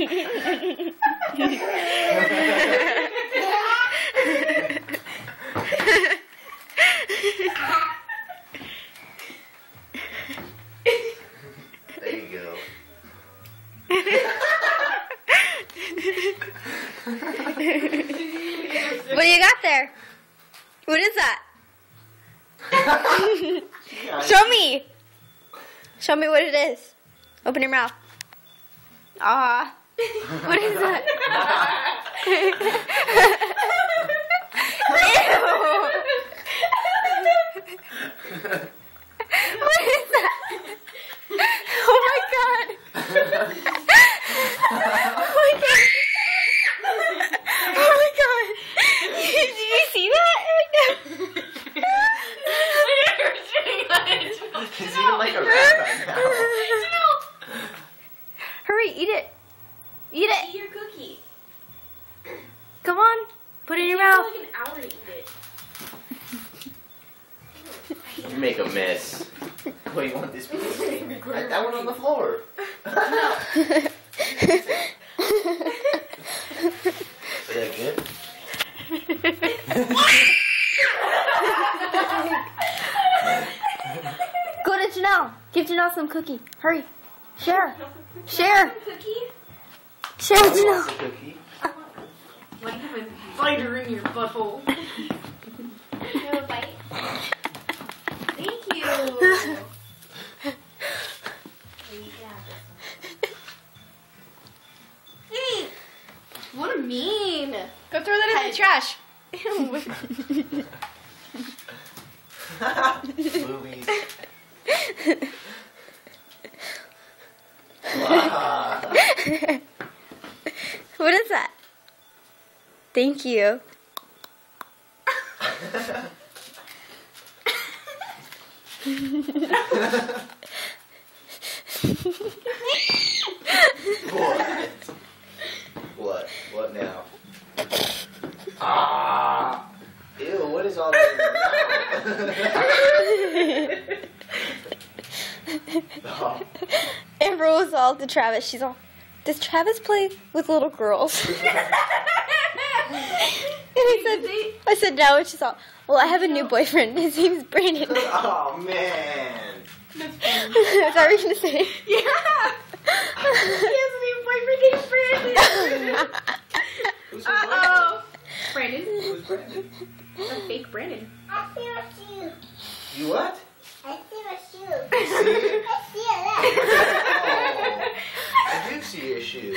There you go. What do you got there? What is that? Show me. Show me what it is. Open your mouth. Ah. What is that? Ew. What is that? Oh my god. Oh my god. Oh my god. Did you see that? He's eating like a rat right now. Hurry, eat it. Eat it. Eat your cookie. Come on. Put it in your It mouth. takes like an hour to eat it. You make a mess. What, you want this piece? That one on the floor. Is that good? Go to Janelle. Give Janelle some cookie. Hurry. Share. Share. Cookie? Share with Who Janelle. wants a cookie? Why do you have a biter in your butthole? You have a bite? Thank you. What a mean. Go throw that in the trash. Movies. Wow. What is that? Thank you. What? What now? Ah! Ew, what is all that in your mouth? Oh. Amber was all to Travis. She's all, does Travis play with little girls? And I said no. And she's all, well, I have a new boyfriend. His name's Brandon. Oh, man. Is that what you're going to say? Yeah. He has a new boyfriend named Brandon. Who's Uh-oh. Brandon. Who's Brandon? A fake Brandon. I see a shoe. You what? I see a shoe. You see it? I see a leg. Oh, I do see your shoe.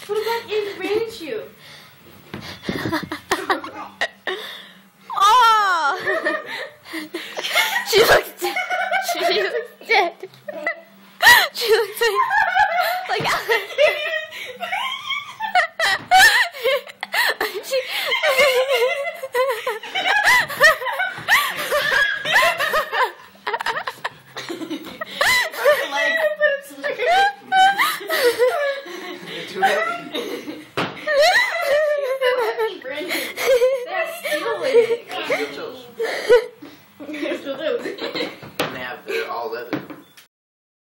What about in Brandon's shoe?